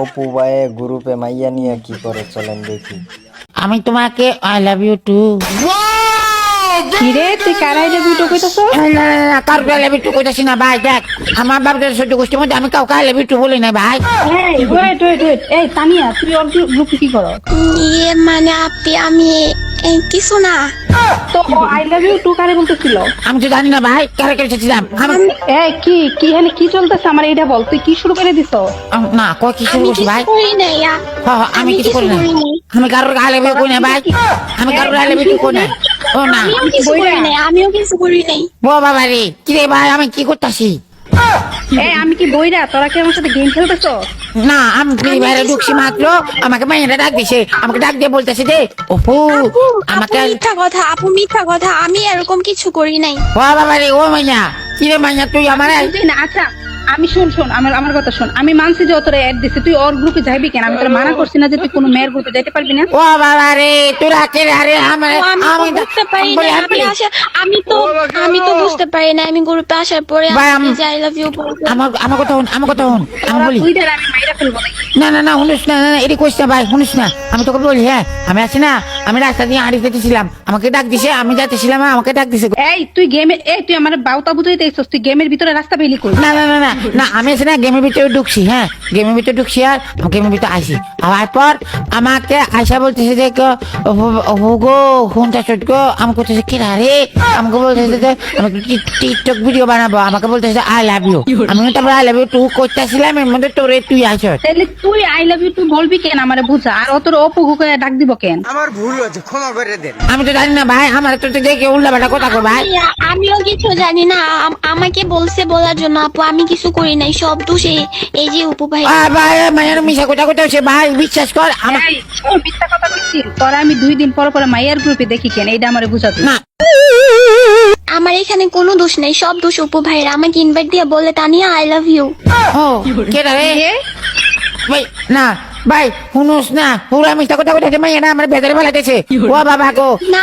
অপু ভাই গ্রুপে মাইয়া নিয়ে কি করে চলেন দেখি। আমি তোমাকে আই লাভ ইউ টু। কিরে তুই কারাই রে ভিডিও কইতাছ? কাউকে আই লাভ ইউ টু কইতাছি না ভাই। দেখ আমার বাপদের সহ্য গোষ্ঠীর মধ্যে আমি কাউকে আই লাভ ইউ টু বলি না ভাই। এই ওয়েট এই তানিয়া তুই ওর গ্রুপে কি করো? ইয়ে মানে আপনি আমি কিছু না। তো আই লাভ ইউ টু কারে বলতেছিল? আমি তো জানি না ভাই কারে কেটেছিলাম আমি। এই কি এখানে কি চলতেছে আমার এইটা বল, তুই কি শুরু করে দিছ? না কয় কি শুরু আমি করছি কিছু ভাই? করি নাই আমি কিছু করি না। আমি কারোর আই লাভ ইউ কই না ভাই। আমি কারোর আই লাভ ইউ কই না। ও না আমিও কিছু করি নাই। ও বাবা রে কি রে ভাই আমি কি করতাছি? এই আমি কি বইরা, তোরা কি আমার সাথে গেম খেলতেছ? না আমি ফ্রি ফায়ারে ঢুকছি মাত্র, আমাকে মাইয়াটা ডাক দিছে, আমাকে ডাক দিয়ে বলতেছে যে অপু আমাকে। আপু মিথ্যা কথা, আমি এরকম কিছু করি নাই। ও বাবা রে ও মাইয়া কি রে মাইয়া তুই আমার তুই না, আচ্ছা আমি শোন আমার কথা শোন। আমি মানছি যে ও তোরা অ্যাড দিছে, তুই ওর গ্রুপে যাইবি কেন? আমি তোরা মানা করছি না যে তুই কোনো মেয়ের গ্রুপে যাইতে পারবি না? ও বাবা রে তোরা কে আরে আমার ও, আমি তো বুঝতে পারি না। আমি তো বুঝতে পারি না। আমি গ্রুপে আসার পরে ভাই, আই লাভ ইউ বলবো। আমার কথা শুন, আমার কথা শুন, আমি বলি। তুই ধর আমি মাইরা ফেলবো নাকি? না শুনিস না, এটি কইস না ভাই, শুনিস না। আমি তোকে বলি হ্যাঁ, আমি আছি না, আমি রাস্তা দিয়ে হাঁড়ি যেতেছিলাম, আমাকে ডাক দিছে, আমি যাইতেছিলাম, আমাকে ডাক দিছে। এই তুই আমার বাউতা বুঝাইতে আইছস, তুই গেমের ভিতরে রাস্তা পেলি কই? না আমি আছি না গেমের ভিতরে ঢুকছি। হ্যাঁ গেমের ভিতরে ঢুকছি আর গেমের ভিতরে আইসি। আবার পর আমাকে আয়সা বলতেছে যে গো ফোনটা চট গো। আমাকে বলতেছে কি রে, আমাকে বলতেছে যে আমাকে টিকটক ভিডিও বানাবো, আমাকে বলতেছে আই লাভ ইউ। আমি তারপর আই লাভ ইউ টু করতেছিলাম, এর মধ্যে তোরে তুই আইস। তাহলে তুই আই লাভ ইউ টু বলবি কেন আমারে বুঝা? আর অত অপু হুকে ডাক দিব কেন? আমার ভুল হয়েছে, ক্ষমা করে দেন। আমি তো জানি না ভাই, আমার তো দেখে উল্লাপাল্টা কথা কো ভাই। আমিও কিছু জানি না। আমাকে বলছে বলার জন্য আপু, আমি কিছু করি নাই। সব দোষ এই যে উপু ভাই। ভাই মায়ের মিশা কথা কথা হচ্ছে ভাই, বিশ্বাস কর আমার। এই তোর মিথ্যা কথা বলছিস? তোরা আমি 2 দিন পর মাইয়ার গ্রুপে দেখি কেন? এইটা আমারে বুঝাতে না আমার এখানে কোনো দোষ নেই, সব দোষ উপু ভাইয়ের। আমাকে ইনভাইট দিয়ে বলে তানিয়া আই লাভ ইউ। ও কে রে ভাই? না ভাই শুনুস না, পুরা মিথ্যা কথা কথা মাইয়া না আমার বেজারে ফেলাইতেছে। ও বাবা গো না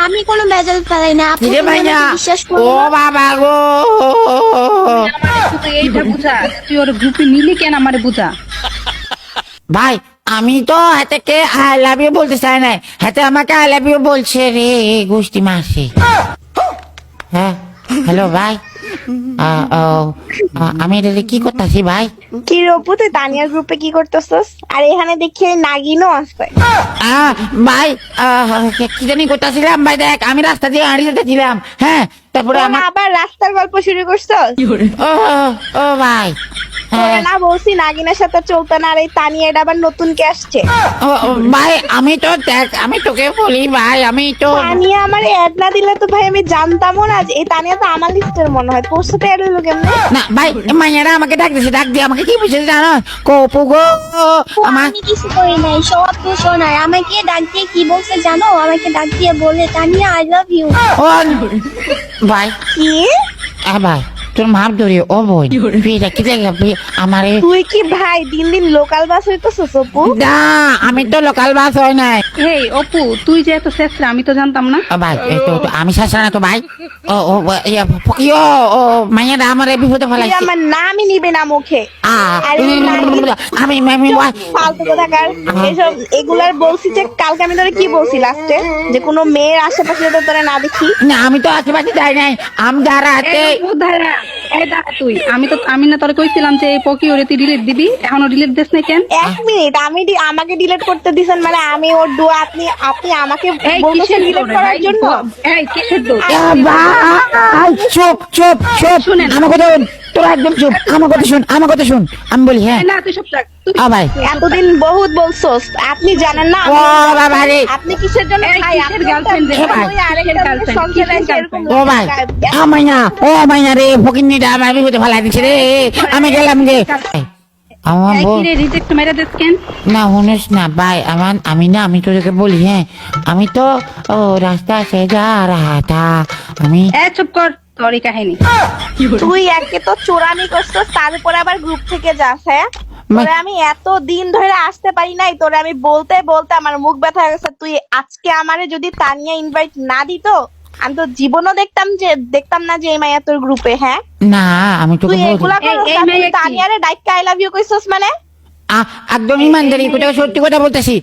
আমি কোনো বেজাল ফেলাই না। আপু কি রে তুমি মাইয়া? আমাকে বিশ্বাস করো ও না। বাবা গো তুই এইটা বুঝা, তুই ওর গ্রুপে নিলি কেন আমারে বুঝা? ভাই আমি তো হাতে আই লাভ ইউ বলতে চাই না, হাতে আমাকে আই লাভ ইউ বলছে রে গোষ্ঠী মাসি। হ্যাঁ হ্যালো ভাই, আমি এটা কি করতেছি ভাই? কি রূপু, তুই তানিয়ার গ্রুপে কি করতেছস? আর এখানে দেখি নাগিনও আছে। ভাই কি জানি করতেছিলাম ভাই। দেখ আমি রাস্তা দিয়ে হাঁড়ি যেতেছিলাম, হ্যাঁ তারপরে তোরা আমার আবার রাস্তার গল্প শুরু করছস? ও ও ভাই তোরা না বলছি নাগিনের সাথে চলতে না, আর এই তানিয়া এটা আবার নতুন কে আসছে? ভাই আমি তো দেখ আমি তোকে বলি ভাই, আমি তো তানিয়া আমার অ্যাড না দিলে তো ভাই আমি জানতামও না যে এই তানিয়া তো আমার লিস্টের মনে হয়। তোর সাথে অ্যাড হলো কেমনে? না ভাই মাইয়ারা আমাকে ডাক দিছে, ডাক দিয়ে আমাকে কি বুঝেছে জানো? কপু গো আমার। আমি কিছু করি নাই, সব দোষ ওনার। আমাকে ডাক দিয়ে কি বলছে জানো? আমাকে ডাক দিয়ে বলে তানিয়া আই লাভ ইউ। ও ভাই কি ভাই তোর মাপ ধরে ও বই ফিরে কি দেখবি আমারে? তুই কি ভাই দিন দিন লোকাল বাস হইতেছস অপু? না আমি তো লোকাল বাস হয় নাই। এই অপু, তুই যে এত শেষরা আমি তো জানতাম না। ভাই এই তো আমি শাসা না তো ভাই। ও ও ইয়ো ও মাইয়ারা আমারে বিপদে তুই ফেলাইছে। আমার নামই নিবে না মুখে। আমি ফালতু কথাকার এসব এগুলার বলছি যে কালকে আমি তোরে কি বলছি লাস্টে, যে কোনো মেয়ের আশেপাশে যাতে তোরে না দেখি। না আমি তো আশেপাশে যাই নাই, আমি যারা হাতে। তুই আমি না তোরে কইছিলাম যে এই পকি ওরে তুই ডিলিট দিবি, এখনো ডিলিট দিস না কেন? এক মিনিট, আমাকে ডিলিট করতে দিছেন মানে আমি ওর দোয়া আপনি আমাকে এই বলতেছেন কিসের ডিলিট দৌড় করার ভাই? জন্য? এই কিসের দৌড়? চুপ চুপ চুপ আমার কথা শুন, তোরা একদম চুপ। আমার কথা শুন আমি বলি হ্যাঁ। না তুই সব থাক। ভাই এতদিন বহুত বলছস, আপনি জানেন না ও বাবা রে আপনি কিসের জন্য এই ভাই? কিসের girlfriend রে ভাই? কিসের girlfriend? কিসের girlfriend? ও ভাই ও মাইনা রে ফকিন্নিটা আমার বিপদে ফেলাই দিচ্ছে রে। আমি গেলাম গে আমার এই বউ। কি রে রিজেক্ট মেরে দিস কেন? না শুনিস না ভাই আমি তোকে বলি হ্যাঁ, আমি তো ও রাস্তা সে যা রাহা থা আমি। চুপ কর, তোরই কাহিনী। তুই একে তো চোরামি করছস, তার উপরে আবার গ্রুপ থেকে যাস। হ্যাঁ তোরে আমি এত দিন ধরে আসতে পারি নাই, তোরে আমি বলতে বলতে আমার মুখ ব্যথা হয়ে গেছে। তুই আজকে আমারে যদি তানিয়া ইনভাইট না দিত, আমি তো জীবনও দেখতাম না যে এই মাইয়া তোর গ্রুপে। হ্যাঁ না আমি তোকে তুই বলি এগুলা এই করছস, মাইয়া তুই কি? তানিয়ারে ডাইক্কা আই লাভ ইউ কইছস মানে? একদম ইমানদারি কথা সত্যি কথা বলতেছি